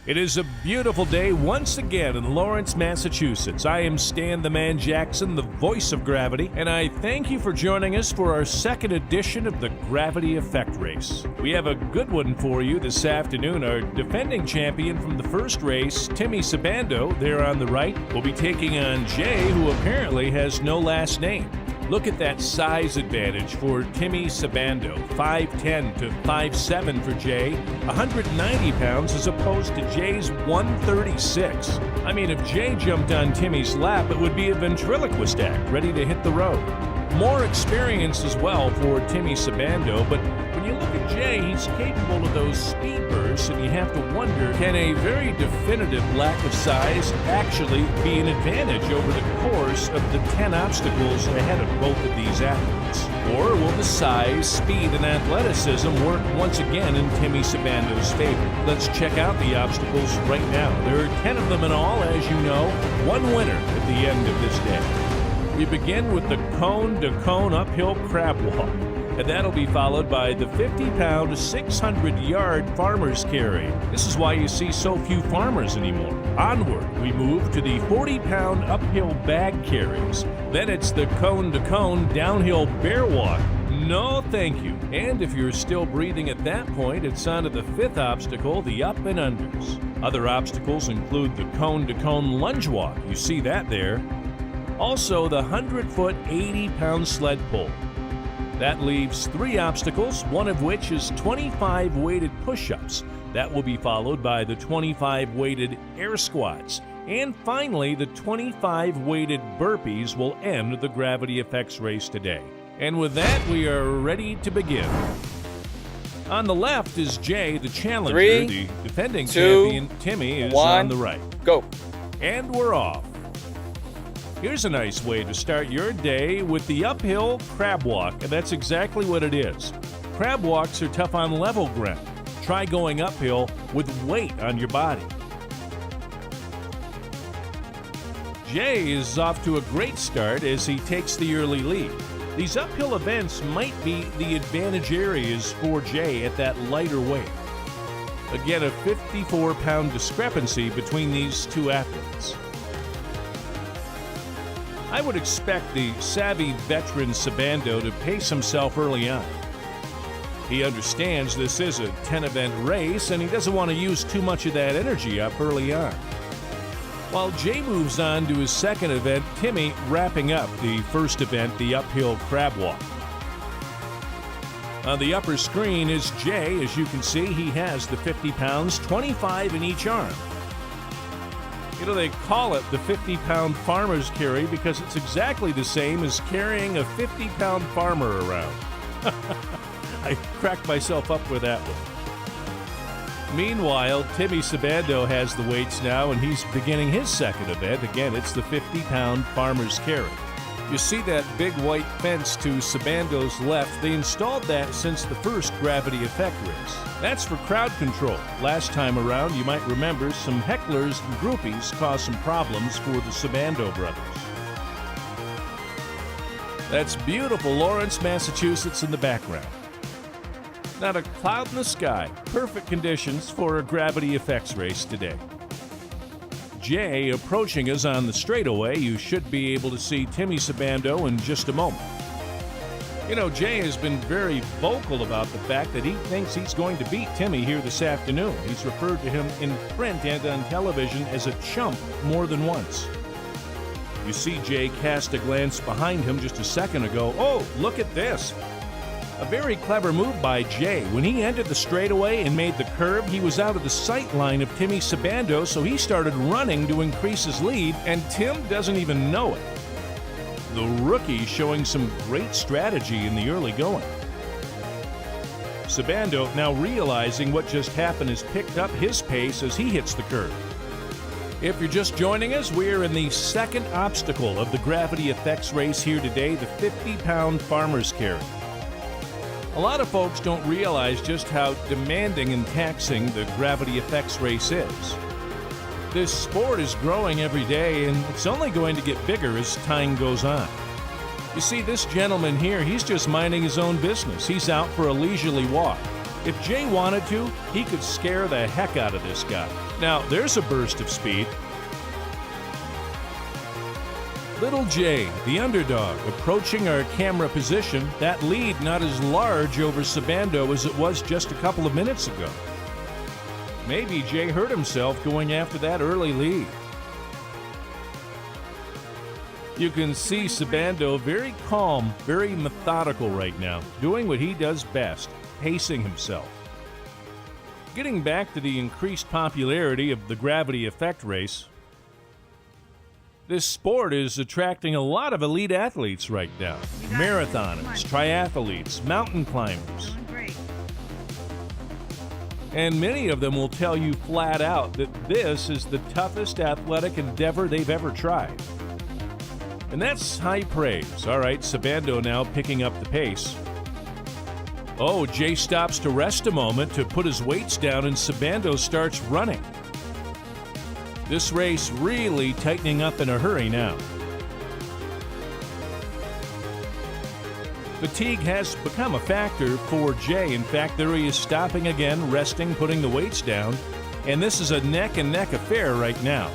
It is a beautiful day once again in Lawrence, Massachusetts. I am Stan the Man Jackson, the voice of gravity, and I thank you for joining us for our second edition of the Gravity Effect Race. We have a good one for you this afternoon. Our defending champion from the first race, Timmy Sabando, there on the right, will be taking on Jay, who apparently has no last name. Look at that size advantage for Timmy Sabando, 5'10 to 5'7 for Jay, 190 pounds as opposed to Jay's 136. I mean, if Jay jumped on Timmy's lap, it would be a ventriloquist act, ready to hit the road. More experience as well for Timmy Sabando, but when you look at Jay, he's capable of those speed bursts, and you have to wonder, can a very definitive lack of size actually be an advantage over the course of the 10 obstacles ahead of both of these athletes? Or will the size, speed, and athleticism work once again in Timmy Sabando's favor? Let's check out the obstacles right now. There are 10 of them in all, as you know, one winner at the end of this day. We begin with the cone-to-cone uphill crab walk, and that'll be followed by the 50-pound, 600-yard farmer's carry. This is why you see so few farmers anymore. Onward, we move to the 40-pound uphill bag carries. Then it's the cone-to-cone downhill bear walk. No, thank you. And if you're still breathing at that point, it's on to the fifth obstacle, the up and unders. Other obstacles include the cone-to-cone lunge walk. You see that there. Also, the 100-foot, 80-pound sled pull. That leaves 3 obstacles, one of which is 25 weighted push-ups. That will be followed by the 25 weighted air squats. And finally, the 25 weighted burpees will end the Gravity Effects race today. And with that, we are ready to begin. On the left is Jay, the challenger. 3, the defending 2, champion, Timmy, is 1, on the right. Go. And we're off. Here's a nice way to start your day with the uphill crab walk, and that's exactly what it is. Crab walks are tough on level ground. Try going uphill with weight on your body. Jay is off to a great start as he takes the early lead. These uphill events might be the advantage areas for Jay at that lighter weight. Again, a 54-pound discrepancy between these two athletes. I would expect the savvy veteran Sabando to pace himself early on. He understands this is a 10-event race, and he doesn't want to use too much of that energy up early on. While Jay moves on to his second event, Timmy wrapping up the first event, the uphill crab walk. On the upper screen is Jay. As you can see, he has the 50 pounds, 25 in each arm. You know, they call it the 50-pound farmer's carry because it's exactly the same as carrying a 50-pound farmer around. I cracked myself up with that one. Meanwhile, Timmy Sabando has the weights now, and he's beginning his second event. Again, it's the 50-pound farmer's carry. You see that big white fence to Sabando's left. They installed that since the first Gravity Effect race. That's for crowd control. Last time around, you might remember, some hecklers and groupies caused some problems for the Sabando brothers. That's beautiful Lawrence, Massachusetts in the background. Not a cloud in the sky. Perfect conditions for a Gravity Effects race today. Jay approaching us on the straightaway. You should be able to see Timmy Sabando in just a moment. You know, Jay has been very vocal about the fact that he thinks he's going to beat Timmy here this afternoon. He's referred to him in print and on television as a chump more than once. You see Jay cast a glance behind him just a second ago. Oh, look at this. A very clever move by Jay. When he entered the straightaway and made the curve, he was out of the sight line of Timmy Sabando, so he started running to increase his lead, and Tim doesn't even know it. The rookie showing some great strategy in the early going. Sabando, now realizing what just happened, has picked up his pace as he hits the curve. If you're just joining us, we're in the second obstacle of the Gravity Effects race here today, the 50-pound farmer's carry. A lot of folks don't realize just how demanding and taxing the Gravity Effects race is. This sport is growing every day, and it's only going to get bigger as time goes on. You see, this gentleman here, he's just minding his own business. He's out for a leisurely walk. If Jay wanted to, he could scare the heck out of this guy. Now, there's a burst of speed. Little Jay, the underdog, approaching our camera position. That lead not as large over Sabando as it was just a couple of minutes ago. Maybe Jay hurt himself going after that early lead. You can see Sabando very calm, very methodical right now, doing what he does best, pacing himself. Getting back to the increased popularity of the gravity effect race, this sport is attracting a lot of elite athletes right now. Marathoners, triathletes, mountain climbers. And many of them will tell you flat out that this is the toughest athletic endeavor they've ever tried. And that's high praise. All right, Sabando now picking up the pace. Oh, Jay stops to rest a moment to put his weights down, and Sabando starts running. This race really tightening up in a hurry now. Fatigue has become a factor for Jay. In fact, there he is stopping again, resting, putting the weights down, and this is a neck-and-neck affair right now.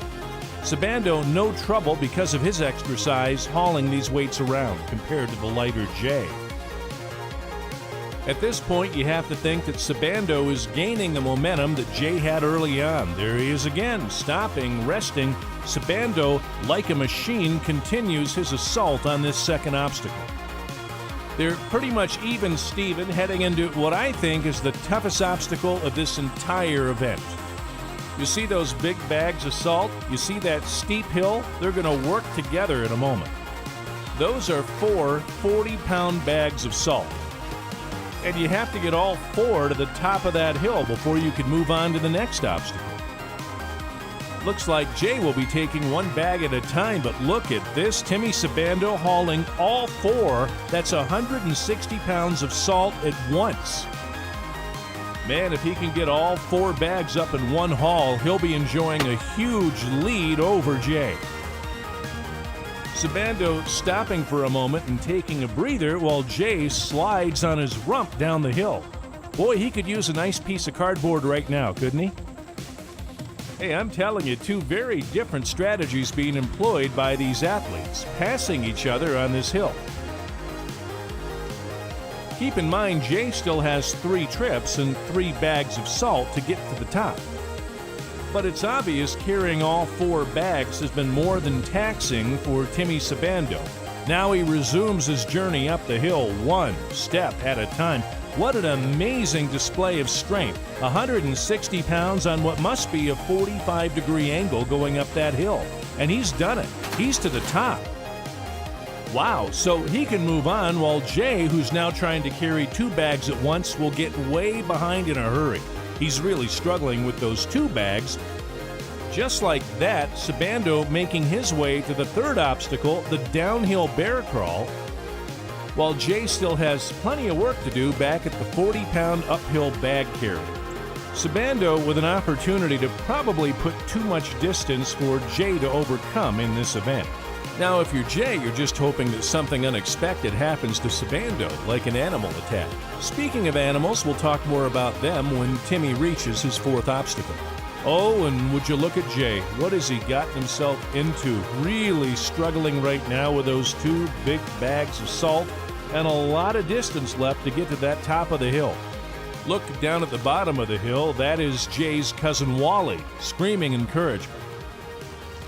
Sabando no trouble because of his exercise hauling these weights around compared to the lighter Jay. At this point, you have to think that Sabando is gaining the momentum that Jay had early on. There he is again, stopping, resting. Sabando, like a machine, continues his assault on this second obstacle. They're pretty much even Steven heading into what I think is the toughest obstacle of this entire event. You see those big bags of salt? You see that steep hill? They're going to work together in a moment. Those are 4 40-pound bags of salt. And you have to get all 4 to the top of that hill before you can move on to the next obstacle. Looks like Jay will be taking one bag at a time, but look at this. Timmy Sabando hauling all 4. That's 160 pounds of salt at once. Man, if he can get all 4 bags up in one haul, he'll be enjoying a huge lead over Jay. Sabando stopping for a moment and taking a breather while Jay slides on his rump down the hill. Boy, he could use a nice piece of cardboard right now, couldn't he? Hey, I'm telling you, 2 very different strategies being employed by these athletes, passing each other on this hill. Keep in mind, Jay still has 3 trips and 3 bags of salt to get to the top. But it's obvious carrying all 4 bags has been more than taxing for Timmy Sabando. Now he resumes his journey up the hill, 1 step at a time. What an amazing display of strength. 160 pounds on what must be a 45-degree angle going up that hill. And he's done it. He's to the top. Wow, so he can move on while Jay, who's now trying to carry 2 bags at once, will get way behind in a hurry. He's really struggling with those 2 bags. Just like that, Sabando making his way to the 3rd obstacle, the downhill bear crawl, while Jay still has plenty of work to do back at the 40-pound uphill bag carry. Sabando with an opportunity to probably put too much distance for Jay to overcome in this event. Now, if you're Jay, you're just hoping that something unexpected happens to Sabando, like an animal attack. Speaking of animals, we'll talk more about them when Timmy reaches his 4th obstacle. Oh, and would you look at Jay? What has he gotten himself into? Really struggling right now with those 2 big bags of salt and a lot of distance left to get to that top of the hill. Look down at the bottom of the hill. That is Jay's cousin Wally, screaming encouragement.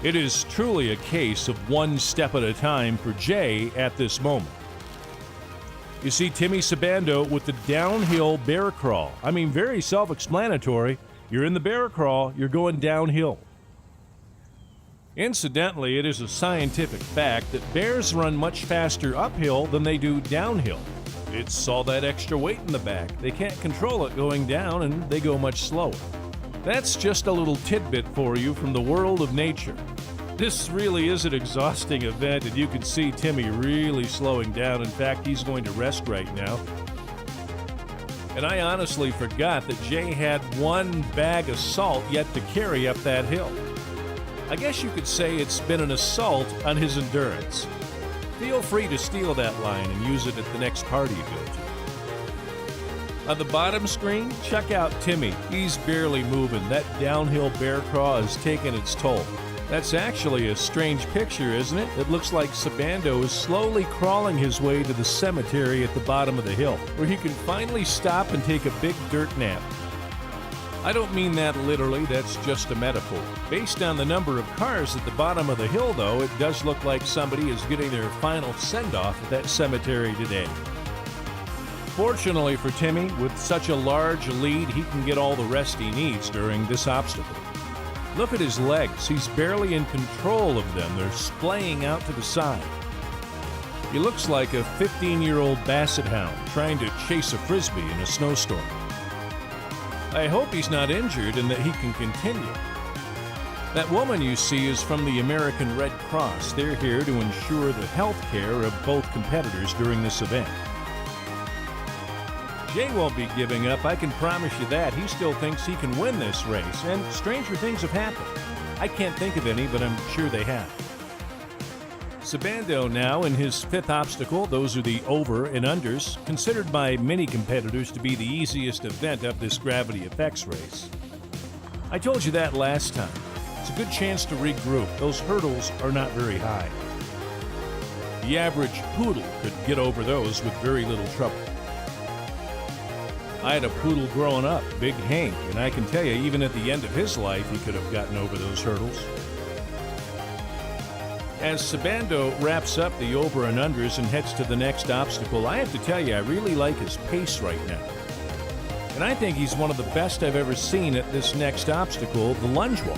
It is truly a case of 1 step at a time for Jay at this moment. You see Timmy Sabando with the downhill bear crawl. I mean, very self-explanatory. You're in the bear crawl, you're going downhill. Incidentally, it is a scientific fact that bears run much faster uphill than they do downhill. It's all that extra weight in the back. They can't control it going down, and they go much slower. That's just a little tidbit for you from the world of nature. This really is an exhausting event, and you can see Timmy really slowing down. In fact, he's going to rest right now. And I honestly forgot that Jay had 1 bag of salt yet to carry up that hill. I guess you could say it's been an assault on his endurance. Feel free to steal that line and use it at the next party you go to. On the bottom screen, check out Timmy. He's barely moving. That downhill bear crawl is taking its toll. That's actually a strange picture, isn't it? It looks like Sabando is slowly crawling his way to the cemetery at the bottom of the hill, where he can finally stop and take a big dirt nap. I don't mean that literally, that's just a metaphor. Based on the number of cars at the bottom of the hill, though, it does look like somebody is getting their final send-off at that cemetery today. Fortunately for Timmy, with such a large lead, he can get all the rest he needs during this obstacle. Look at his legs. He's barely in control of them. They're splaying out to the side. He looks like a 15-year-old basset hound trying to chase a frisbee in a snowstorm. I hope he's not injured and that he can continue. That woman you see is from the American Red Cross. They're here to ensure the health care of both competitors during this event. Jay won't be giving up, I can promise you that. He still thinks he can win this race, and stranger things have happened. I can't think of any, but I'm sure they have. Sabando now in his fifth obstacle. Those are the over and unders, considered by many competitors to be the easiest event of this gravity effects race. I told you that last time. It's a good chance to regroup. Those hurdles are not very high. The average poodle could get over those with very little trouble. I had a poodle growing up, Big Hank, and I can tell you, even at the end of his life, he could have gotten over those hurdles. As Sabando wraps up the over and unders and heads to the next obstacle, I have to tell you, I really like his pace right now. And I think he's one of the best I've ever seen at this next obstacle, the lunge walk.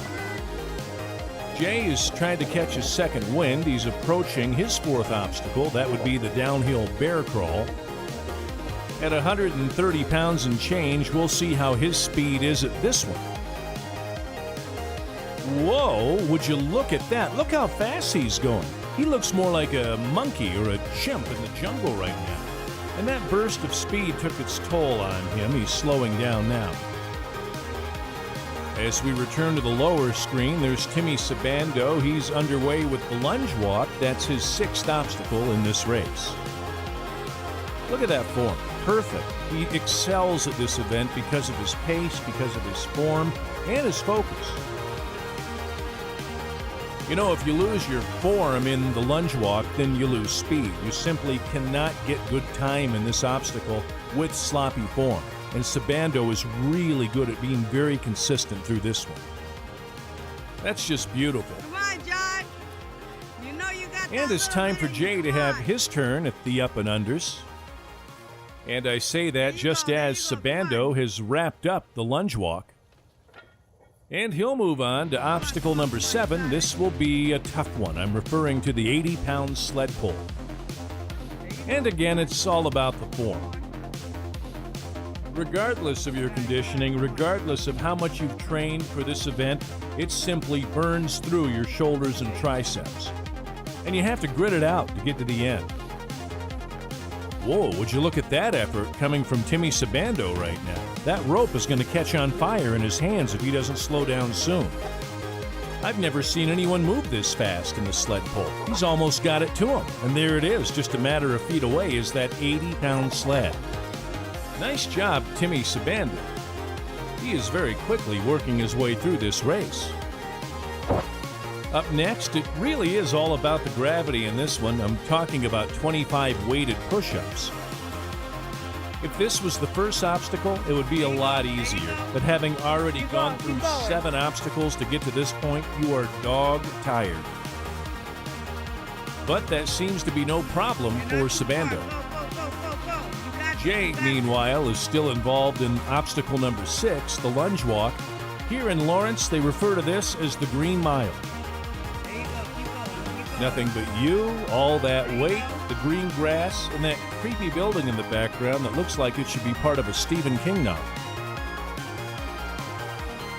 Jay is trying to catch his second wind. He's approaching his fourth obstacle. That would be the downhill bear crawl. At 130 pounds and change, we'll see how his speed is at this one. Whoa, would you look at that? Look how fast he's going. He looks more like a monkey or a chimp in the jungle right now. And that burst of speed took its toll on him. He's slowing down now. As we return to the lower screen, there's Timmy Sabando. He's underway with the lunge walk. That's his sixth obstacle in this race. Look at that form. Perfect. He excels at this event because of his pace, because of his form, and his focus. You know, if you lose your form in the lunge walk, then you lose speed. You simply cannot get good time in this obstacle with sloppy form. And Sabando is really good at being very consistent through this one. That's just beautiful. Come on, John. You know you got and it's time for Jay to have his turn at the up and unders. And I say that just as Sabando has wrapped up the lunge walk. And he'll move on to obstacle number 7. This will be a tough one. I'm referring to the 80-pound sled pull. And again, it's all about the form. Regardless of your conditioning, regardless of how much you've trained for this event, it simply burns through your shoulders and triceps. And you have to grit it out to get to the end. Whoa, would you look at that effort coming from Timmy Sabando right now. That rope is going to catch on fire in his hands if he doesn't slow down soon. I've never seen anyone move this fast in the sled pull. He's almost got it to him. And there it is, just a matter of feet away is that 80-pound sled. Nice job, Timmy Sabando. He is very quickly working his way through this race. Up next, it really is all about the gravity in this one. I'm talking about 25 weighted push-ups. If this was the first obstacle, it would be a lot easier. But having already gone through 7 obstacles to get to this point, you are dog-tired. But that seems to be no problem for Sabando. Jay, meanwhile, is still involved in obstacle number 6, the lunge walk. Here in Lawrence, they refer to this as the Green Mile. Nothing but you, all that weight, the green grass, and that creepy building in the background that looks like it should be part of a Stephen King novel.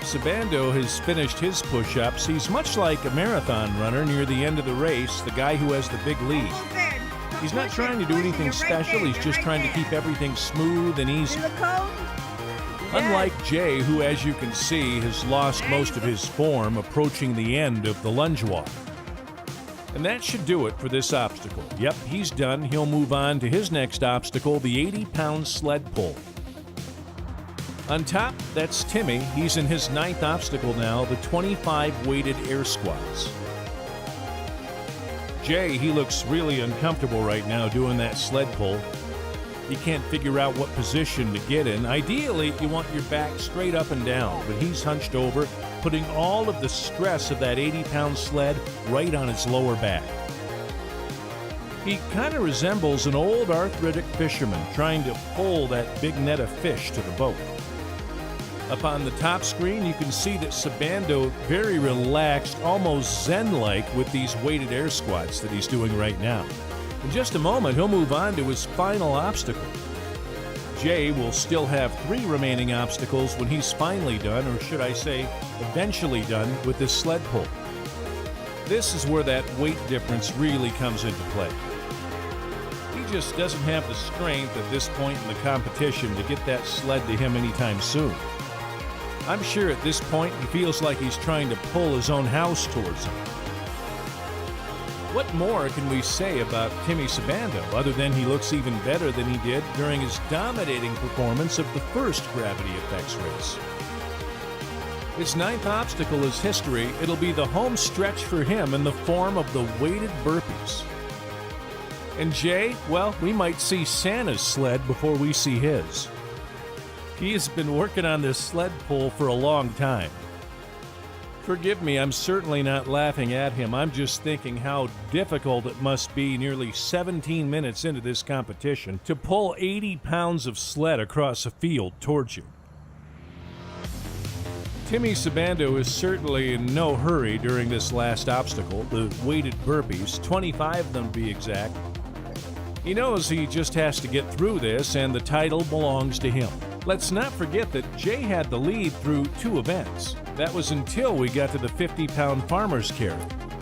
Sabando has finished his push-ups. He's much like a marathon runner near the end of the race, the guy who has the big lead. He's not trying to do anything special, he's just trying to keep everything smooth and easy. Unlike Jay, who, as you can see, has lost most of his form approaching the end of the lunge walk. And that should do it for this obstacle. Yep, he's done. He'll move on to his next obstacle, the 80-pound sled pull. On top, that's Timmy. He's in his 9th obstacle now, the 25 weighted air squats. Jay, he looks really uncomfortable right now doing that sled pull. He can't figure out what position to get in. Ideally, you want your back straight up and down, but he's hunched over, putting all of the stress of that 80-pound sled right on his lower back. He kind of resembles an old arthritic fisherman trying to pull that big net of fish to the boat. Up on the top screen, you can see that Sbando very relaxed, almost zen-like with these weighted air squats that he's doing right now. In just a moment, he'll move on to his final obstacle. Jay will still have 3 remaining obstacles when he's finally done, or should I say, eventually done, with this sled pull. This is where that weight difference really comes into play. He just doesn't have the strength at this point in the competition to get that sled to him anytime soon. I'm sure at this point he feels like he's trying to pull his own house towards him. What more can we say about Timmy Sbando other than he looks even better than he did during his dominating performance of the first Gravity Effects race? His 9th obstacle is history. It'll be the home stretch for him in the form of the weighted burpees. And Jay, well, we might see Santa's sled before we see his. He has been working on this sled pull for a long time. Forgive me, I'm certainly not laughing at him. I'm just thinking how difficult it must be nearly 17 minutes into this competition to pull 80 pounds of sled across a field towards you. Timmy Sbando is certainly in no hurry during this last obstacle, the weighted burpees, 25 of them to be exact. He knows he just has to get through this, and the title belongs to him. Let's not forget that Jay had the lead through 2 events. That was until we got to the 50-pound farmer's carry.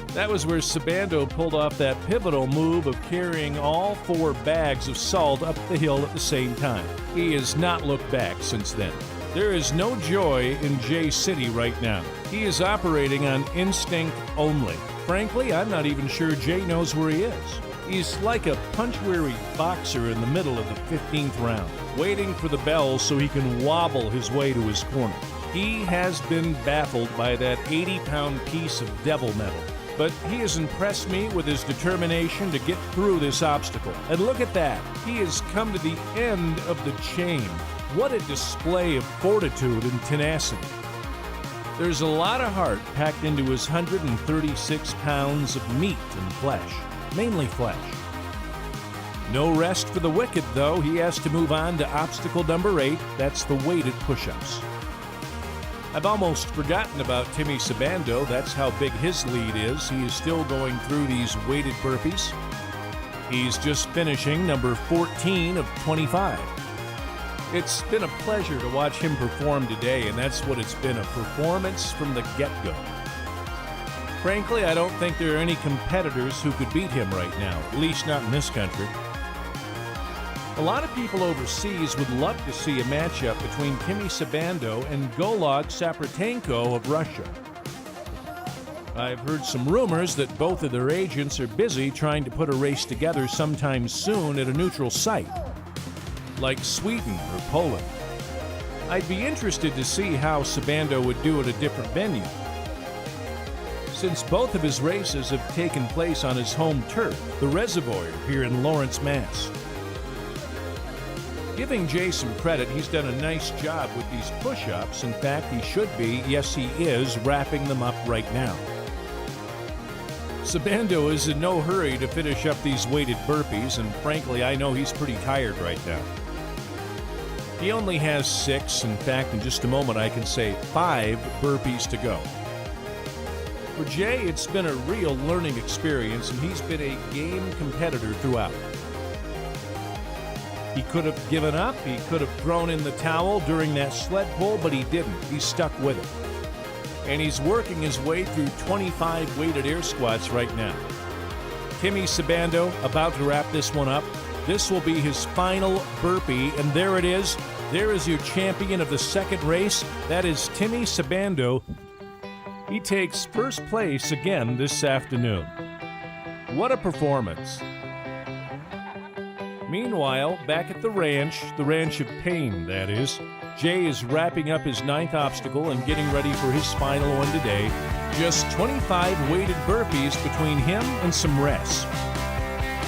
That was where Sbando pulled off that pivotal move of carrying all 4 bags of salt up the hill at the same time. He has not looked back since then. There is no joy in Jay City right now. He is operating on instinct only. Frankly, I'm not even sure Jay knows where he is. He's like a punch-weary boxer in the middle of the 15th round, waiting for the bell so he can wobble his way to his corner. He has been baffled by that 80-pound piece of devil metal, but he has impressed me with his determination to get through this obstacle. And look at that. He has come to the end of the chain. What a display of fortitude and tenacity. There's a lot of heart packed into his 136 pounds of meat and flesh. Mainly flesh. No rest for the wicked, though. He has to move on to obstacle number 8. That's the weighted push-ups. I've almost forgotten about Timmy Sbando. That's how big his lead is. He is still going through these weighted burpees. He's just finishing number 14 of 25. It's been a pleasure to watch him perform today, and that's what it's been, a performance from the get-go. Frankly, I don't think there are any competitors who could beat him right now, at least not in this country. A lot of people overseas would love to see a matchup between Timmy Sbando and Golog Sapratenko of Russia. I've heard some rumors that both of their agents are busy trying to put a race together sometime soon at a neutral site, like Sweden or Poland. I'd be interested to see how Sbando would do at a different venue, since both of his races have taken place on his home turf, the Reservoir here in Lawrence, Mass. Giving Jay some credit, he's done a nice job with these push-ups. In fact, he should be, yes he is, wrapping them up right now. Sbando is in no hurry to finish up these weighted burpees, and frankly, I know he's pretty tired right now. He only has 6, in fact, in just a moment I can say 5 burpees to go. For Jay, it's been a real learning experience, and he's been a game competitor throughout. He could have given up, he could have thrown in the towel during that sled pull, but he didn't. He stuck with it. And he's working his way through 25 weighted air squats right now. Timmy Sbando about to wrap this one up. This will be his final burpee, and there it is. There is your champion of the second race. That is Timmy Sbando. He takes first place again this afternoon. What a performance. Meanwhile, back at the ranch of pain, that is, Jay is wrapping up his 9th obstacle and getting ready for his final one today. Just 25 weighted burpees between him and some rest.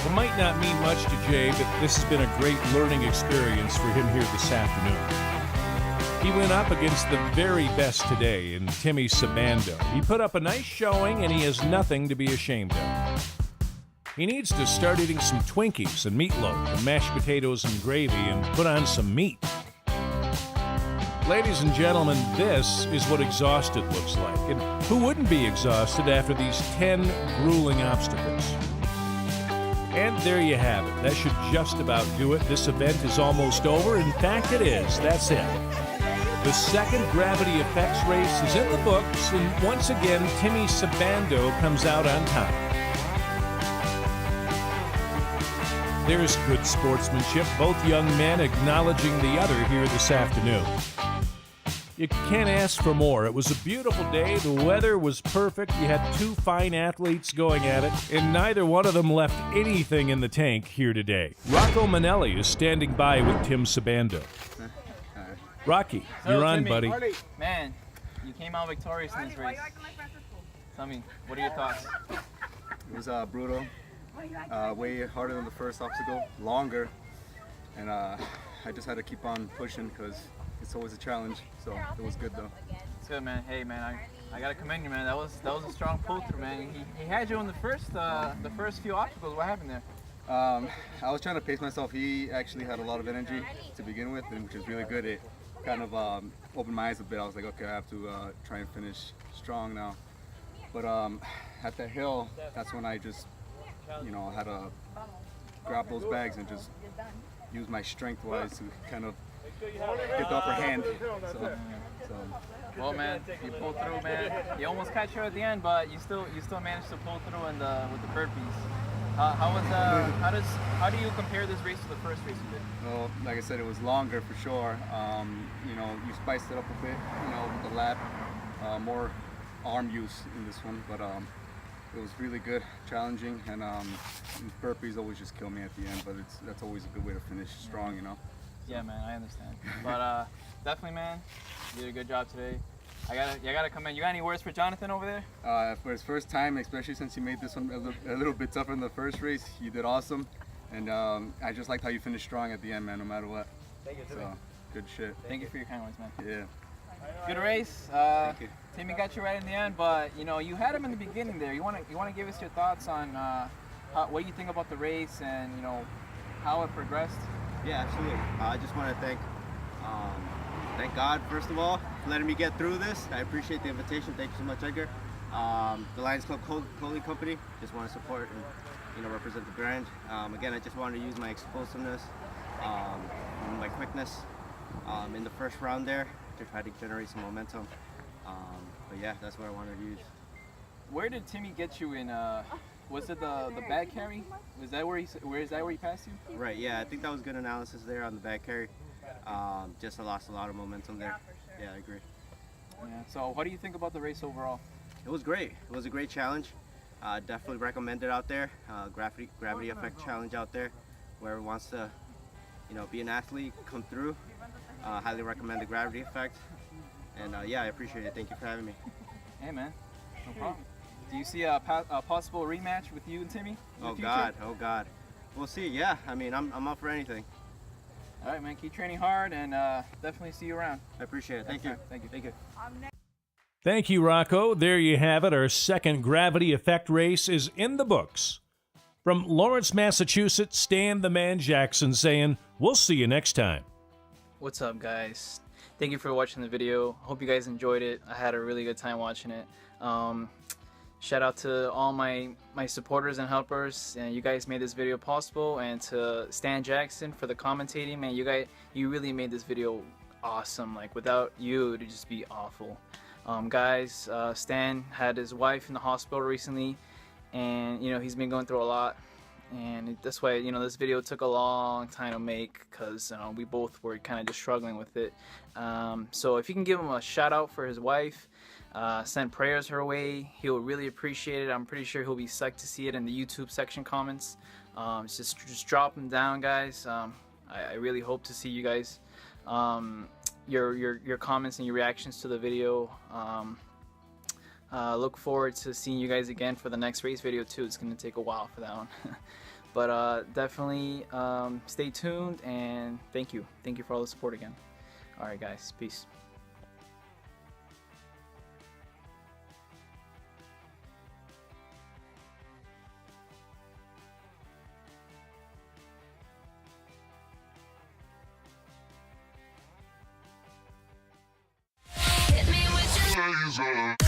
It might not mean much to Jay, but this has been a great learning experience for him here this afternoon. He went up against the very best today in Timmy Sabando. He put up a nice showing, and he has nothing to be ashamed of. He needs to start eating some Twinkies and meatloaf and mashed potatoes and gravy and put on some meat. Ladies and gentlemen, this is what exhausted looks like. And who wouldn't be exhausted after these 10 grueling obstacles? And there you have it. That should just about do it. This event is almost over. In fact, it is. That's it. The second Gravity Effects race is in the books, and once again, Timmy Sabando comes out on top. There's good sportsmanship, both young men acknowledging the other here this afternoon. You can't ask for more. It was a beautiful day. The weather was perfect. You had two fine athletes going at it, and neither one of them left anything in the tank here today. Rocco Manelli is standing by with Tim Sabando. Rocky, you're on, Timmy, buddy. Man, you came out victorious in this race. Tell me, what are your thoughts? It was brutal, way harder than the first obstacle, longer, and I just had to keep on pushing because it's always a challenge. So it was good though. It's good, man. Hey, man, I gotta commend you, man. That was a strong pull through, man. He had you in the first few obstacles. What happened there? I was trying to pace myself. He actually had a lot of energy to begin with, and which is really good. It kind of opened my eyes a bit. I was like, okay, I have to try and finish strong now. But at the hill, that's when I just, had to grab those bags and just use my strength-wise to kind of get the upper hand. So. Well, man, you pulled through, man. You almost catch her at the end, but you still managed to pull through with the burpees. How do you compare this race to the first race you did? Well, like I said, it was longer for sure. You spiced it up a bit, with the lap, more arm use in this one, but it was really good, challenging, and burpees always just kill me at the end, but that's always a good way to finish strong, Yeah, man, I understand. But definitely, man, you did a good job today. I gotta commend. You got any words for Jonathan over there? For his first time, especially since he made this one a little bit tougher in the first race, he did awesome, and I just liked how you finished strong at the end, man, no matter what. Thank you, so, good shit. Thank you for your kind words, man. Yeah. Good race. Thank you. Timmy got you right in the end, but you had him in the beginning there. You want to give us your thoughts on what you think about the race and how it progressed? Yeah, absolutely. I just want to thank God, first of all, for letting me get through this. I appreciate the invitation. Thank you so much, Edgar. The Lions Club Clothing Company, just want to support and represent the brand. Again, I just wanted to use my explosiveness, and my quickness in the first round there to try to generate some momentum. But yeah, that's what I wanted to use. Where did Timmy get you in? Was it the bag carry? Is that where he passed you? Right. Yeah, I think that was good analysis there on the bag carry. Just I lost a lot of momentum there. Yeah, I agree. Yeah. So, what do you think about the race overall? It was great. It was a great challenge. Definitely recommend it out there. Gravity Effect challenge out there. Whoever wants to, be an athlete, come through. Highly recommend the Gravity Effect. And yeah, I appreciate it. Thank you for having me. Hey, man. No problem. Do you see a possible rematch with you and Timmy? Oh God. We'll see. Yeah. I mean, I'm up for anything. All right, man. Keep training hard, and definitely see you around. I appreciate it. Thank you. Thank you. Thank you. Thank you, Rocco. There you have it. Our second Gravity Effect race is in the books. From Lawrence, Massachusetts, Stan the Man Jackson saying, we'll see you next time. What's up, guys? Thank you for watching the video. Hope you guys enjoyed it. I had a really good time watching it. Shout out to all my supporters and helpers, and you guys made this video possible, and to Stan Jackson for the commentating. Man, you really made this video awesome. Like, without you, it'd just be awful. Guys, Stan had his wife in the hospital recently, and he's been going through a lot, and that's why this video took a long time to make, because we both were kind of just struggling with it. So if you can give him a shout out for his wife, send prayers her way, he'll really appreciate it. I'm pretty sure he'll be psyched to see it in the YouTube section comments. Just drop them down, guys. I really hope to see you guys. your comments and your reactions to the video. Look forward to seeing you guys again for the next race video too. It's gonna take a while for that one. But definitely stay tuned, and thank you for all the support again. All right guys, peace. Hit me with your